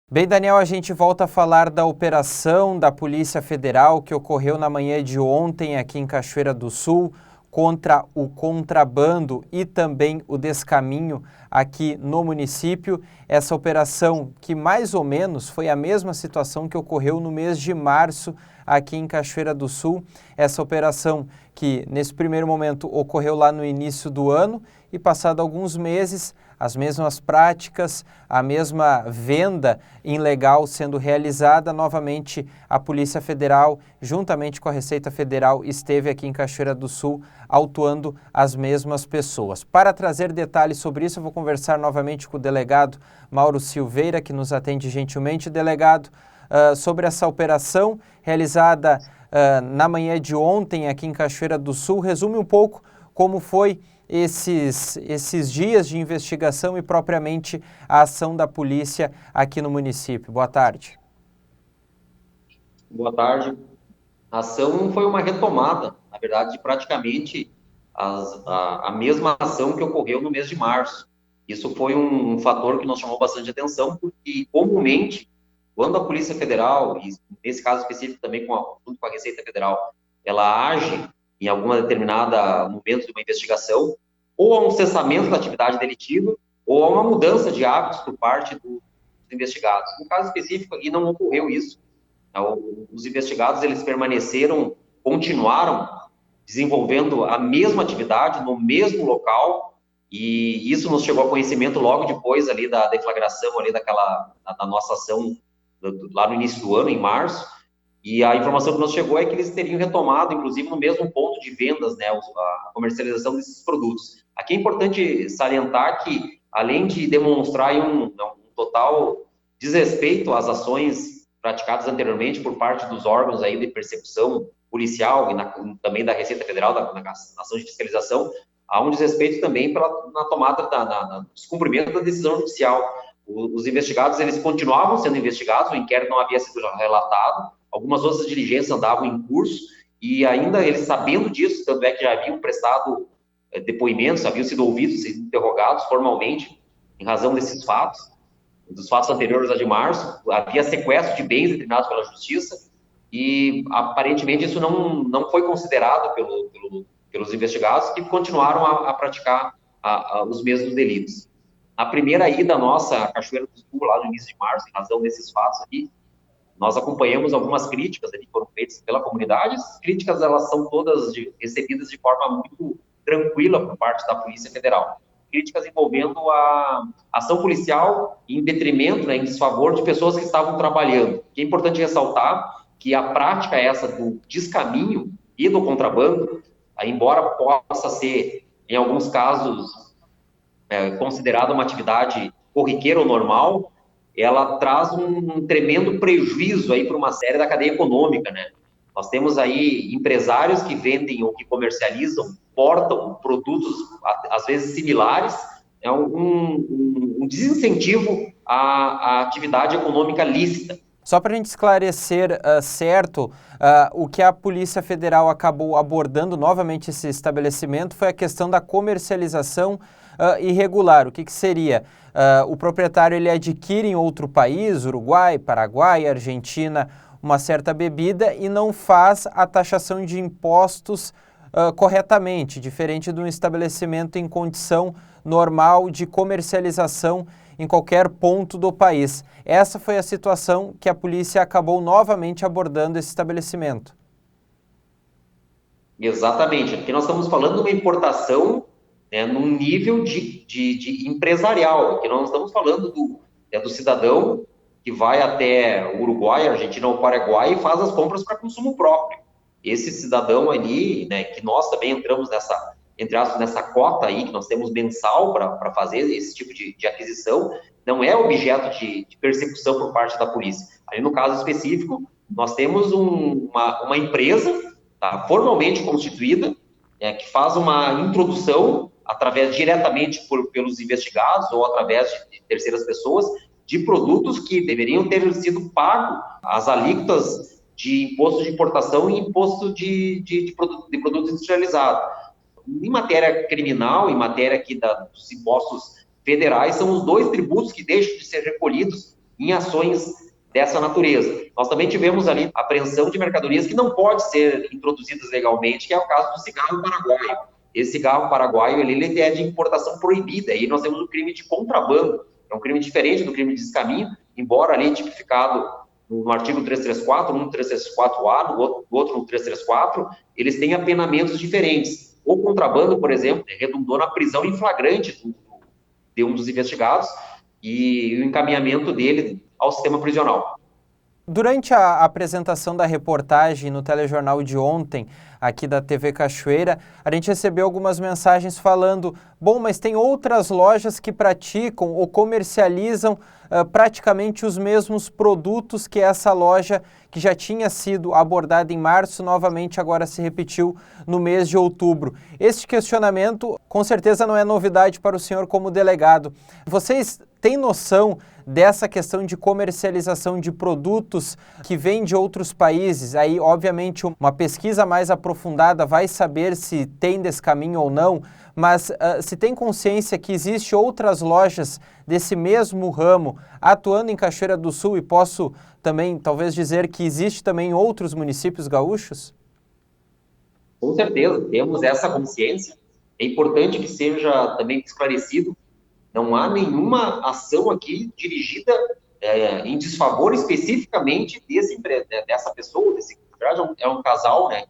Bem, Daniel, a gente volta a falar da operação da Polícia Federal que ocorreu na manhã de ontem aqui em Cachoeira do Sul contra o contrabando e também o descaminho aqui no município. Essa operação que mais ou menos foi a mesma situação que ocorreu no mês de março aqui em Cachoeira do Sul. Essa operação que nesse primeiro momento ocorreu lá no início do ano e passado alguns meses, as mesmas práticas, a mesma venda ilegal sendo realizada, novamente a Polícia Federal, juntamente com a Receita Federal, esteve aqui em Cachoeira do Sul autuando as mesmas pessoas. Para trazer detalhes sobre isso, eu vou conversar novamente com o delegado Mauro Silveira, que nos atende gentilmente. Delegado, sobre essa operação realizada na manhã de ontem aqui em Cachoeira do Sul, resume um pouco como foi esses dias de investigação e propriamente a ação da polícia aqui no município. Boa tarde. Boa tarde. A ação foi uma retomada, na verdade, de praticamente a mesma ação que ocorreu no mês de março. Isso foi um fator que nos chamou bastante atenção, porque comumente, quando a Polícia Federal, e nesse caso específico também junto com a Receita Federal, ela age em alguma determinada momento de uma investigação, ou há um cessamento da atividade delitiva, ou há uma mudança de hábitos por parte dos investigados. No caso específico aqui não ocorreu isso. Os investigados, eles continuaram desenvolvendo a mesma atividade no mesmo local, e isso nos chegou a conhecimento logo depois ali da deflagração ali da nossa ação lá no início do ano, em março. E a informação que nos chegou é que eles teriam retomado, inclusive, no mesmo ponto de vendas, né, a comercialização desses produtos. Aqui é importante salientar que, além de demonstrar um total desrespeito às ações praticadas anteriormente por parte dos órgãos aí de persecução policial e também da Receita Federal, na ação de fiscalização, há um desrespeito também na tomada, no descumprimento da decisão judicial. Os investigados, eles continuavam sendo investigados, o inquérito não havia sido relatado, algumas outras diligências andavam em curso, e ainda eles sabendo disso, tanto é que já haviam prestado depoimentos, haviam sido ouvidos, sido interrogados formalmente em razão desses fatos, dos fatos anteriores a de março, havia sequestro de bens determinados pela justiça, e aparentemente isso não foi considerado pelos investigados, que continuaram a praticar os mesmos delitos. Na primeira ida nossa à Cachoeira do Sul, lá no início de março, em razão desses fatos aqui, nós acompanhamos algumas críticas que foram feitas pela comunidade. As críticas, elas são todas recebidas de forma muito tranquila por parte da Polícia Federal. Críticas envolvendo a ação policial em detrimento, né, em desfavor de pessoas que estavam trabalhando. É importante ressaltar que a prática essa do descaminho e do contrabando, embora possa ser, em alguns casos, considerada uma atividade corriqueira ou normal, ela traz um tremendo prejuízo aí para uma série da cadeia econômica, né? Nós temos aí empresários que vendem ou que comercializam, portam produtos, às vezes similares, um desincentivo à atividade econômica lícita. Só para a gente esclarecer certo, o que a Polícia Federal acabou abordando novamente esse estabelecimento foi a questão da comercialização irregular. O que seria? O proprietário ele adquire em outro país, Uruguai, Paraguai, Argentina, uma certa bebida e não faz a taxação de impostos corretamente, diferente de um estabelecimento em condição normal de comercialização em qualquer ponto do país. Essa foi a situação que a polícia acabou novamente abordando esse estabelecimento. Exatamente, porque nós estamos falando de uma importação, né, num nível de empresarial, que nós estamos falando do cidadão que vai até o Uruguai, Argentina ou Paraguai e faz as compras para consumo próprio. Esse cidadão ali, né, que nós também entramos entre aspas, nessa cota aí, que nós temos mensal para fazer esse tipo de aquisição, não é objeto de persecução por parte da polícia. Aí, no caso específico, nós temos uma empresa, tá, formalmente constituída, que faz uma introdução diretamente pelos investigados ou através de terceiras pessoas, de produtos que deveriam ter sido pagos as alíquotas de imposto de importação e imposto de produtos industrializados. Em matéria criminal, em matéria aqui dos impostos federais, são os dois tributos que deixam de ser recolhidos em ações dessa natureza. Nós também tivemos ali apreensão de mercadorias que não pode ser introduzidas legalmente, que é o caso do cigarro paraguaio. Esse cigarro paraguaio, ele é de importação proibida, e nós temos o crime de contrabando, é um crime diferente do crime de descaminho, embora ali tipificado no artigo 334, um no 334A, no outro no 334, eles têm apenamentos diferentes. O contrabando, por exemplo, redundou na prisão em flagrante de um dos investigados e o encaminhamento dele ao sistema prisional. Durante a apresentação da reportagem no telejornal de ontem, aqui da TV Cachoeira, a gente recebeu algumas mensagens falando, bom, mas tem outras lojas que praticam ou comercializam praticamente os mesmos produtos que essa loja que já tinha sido abordada em março, novamente agora se repetiu no mês de outubro. Este questionamento, com certeza, não é novidade para o senhor como delegado. Vocês têm noção dessa questão de comercialização de produtos que vêm de outros países? Aí, obviamente, uma pesquisa mais aprofundada vai saber se tem descaminho ou não, mas se tem consciência que existe outras lojas desse mesmo ramo atuando em Cachoeira do Sul, e posso também, talvez, dizer que existe também em outros municípios gaúchos? Com certeza, temos essa consciência. É importante que seja também esclarecido, não há nenhuma ação aqui dirigida em desfavor especificamente dessa pessoa, na verdade é um casal, né,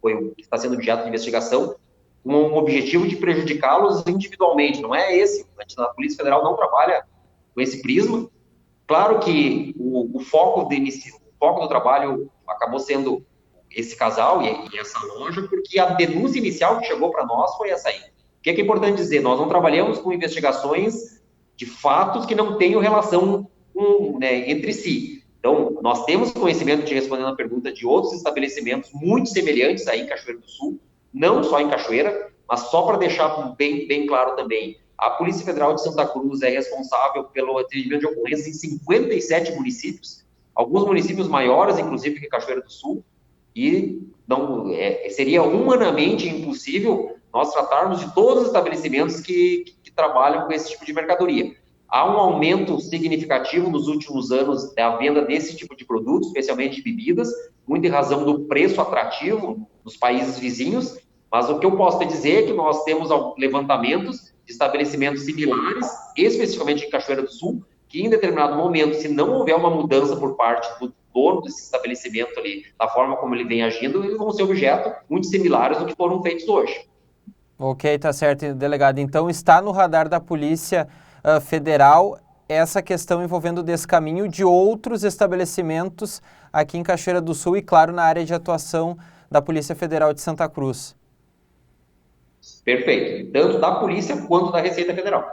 que está sendo objeto de investigação, com o objetivo de prejudicá-los individualmente, não é esse. A Polícia Federal não trabalha com esse prisma. Claro que o foco do trabalho acabou sendo esse casal e essa loja, porque a denúncia inicial que chegou para nós foi essa aí. O que é importante dizer? Nós não trabalhamos com investigações de fatos que não tenham relação entre si. Então, nós temos conhecimento, respondendo a pergunta, de outros estabelecimentos muito semelhantes aí em Cachoeira do Sul, não só em Cachoeira, mas só para deixar bem claro também, a Polícia Federal de Santa Cruz é responsável pelo atendimento de ocorrências em 57 municípios, alguns municípios maiores, inclusive, que Cachoeira do Sul, e seria humanamente impossível nós tratarmos de todos os estabelecimentos que trabalham com esse tipo de mercadoria. Há um aumento significativo nos últimos anos da venda desse tipo de produtos, especialmente de bebidas, muito em razão do preço atrativo nos países vizinhos, mas o que eu posso te dizer é que nós temos levantamentos de estabelecimentos similares, especificamente em Cachoeira do Sul, que em determinado momento, se não houver uma mudança por parte do dono desse estabelecimento ali, da forma como ele vem agindo, eles vão ser objeto muito similares do que foram feitos hoje. Ok, tá certo, delegado. Então está no radar da Polícia Federal essa questão envolvendo o descaminho de outros estabelecimentos aqui em Cachoeira do Sul e, claro, na área de atuação da Polícia Federal de Santa Cruz. Perfeito. Tanto da Polícia quanto da Receita Federal.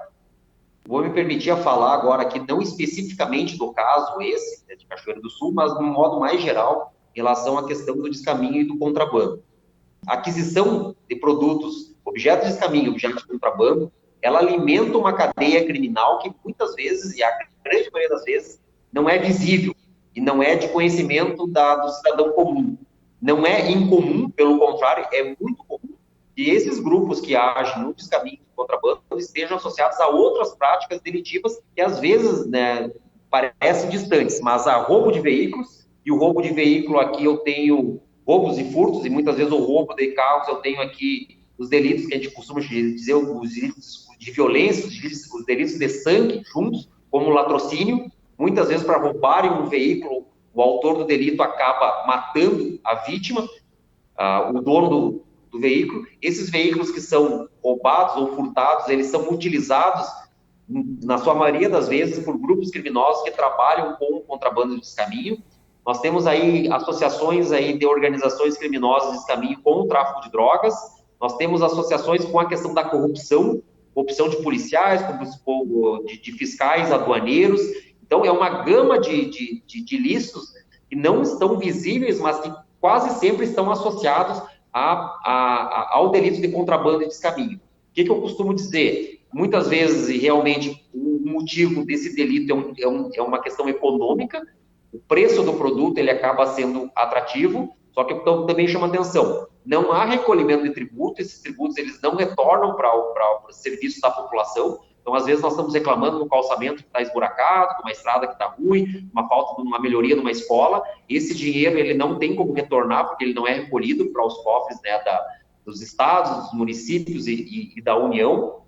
Vou me permitir falar agora aqui, não especificamente do caso esse, de Cachoeira do Sul, mas de um modo mais geral, em relação à questão do descaminho e do contrabando. A aquisição de produtos, objetos de descaminho, objetos de contrabando, ela alimenta uma cadeia criminal que muitas vezes, e a grande maioria das vezes, não é visível e não é de conhecimento do cidadão comum. Não é incomum, pelo contrário, é muito comum que esses grupos que agem no descaminho de contrabando estejam associados a outras práticas delitivas que às vezes, né, parecem distantes, mas há roubo de veículos, e o roubo de veículo aqui eu tenho roubos e furtos, e muitas vezes o roubo de carros eu tenho aqui os delitos que a gente costuma dizer, os delitos de violência, os delitos de sangue juntos, como o latrocínio. Muitas vezes, para roubarem um veículo, o autor do delito acaba matando a vítima, o dono do veículo. Esses veículos que são roubados ou furtados, eles são utilizados, na sua maioria das vezes, por grupos criminosos que trabalham com o contrabando de descaminho. Nós temos aí associações aí de organizações criminosas de descaminho com o tráfico de drogas. Nós temos associações com a questão da corrupção de policiais, de fiscais, aduaneiros. Então, é uma gama de ilícitos que não estão visíveis, mas que quase sempre estão associados ao delito de contrabando e descaminho. O que eu costumo dizer? Muitas vezes, e realmente, o motivo desse delito é uma questão econômica. O preço do produto ele acaba sendo atrativo, só que então, também chama atenção. Não há recolhimento de tributo, esses tributos eles não retornam para os serviços da população. Então, às vezes, nós estamos reclamando de um calçamento que está esburacado, de uma estrada que está ruim, uma falta de uma melhoria numa escola. Esse dinheiro ele não tem como retornar, porque ele não é recolhido para os cofres, né, dos estados, dos municípios e da União.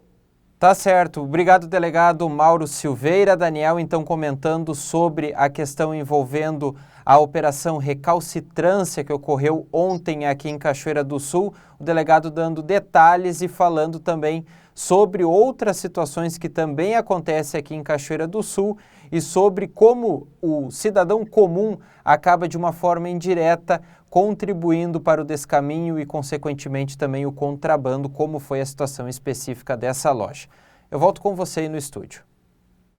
Tá certo. Obrigado, delegado Mauro Silveira. Daniel, então, comentando sobre a questão envolvendo a operação recalcitrância que ocorreu ontem aqui em Cachoeira do Sul. O delegado dando detalhes e falando também sobre outras situações que também acontecem aqui em Cachoeira do Sul e sobre como o cidadão comum acaba de uma forma indireta contribuindo para o descaminho e, consequentemente, também o contrabando, como foi a situação específica dessa loja. Eu volto com você aí no estúdio.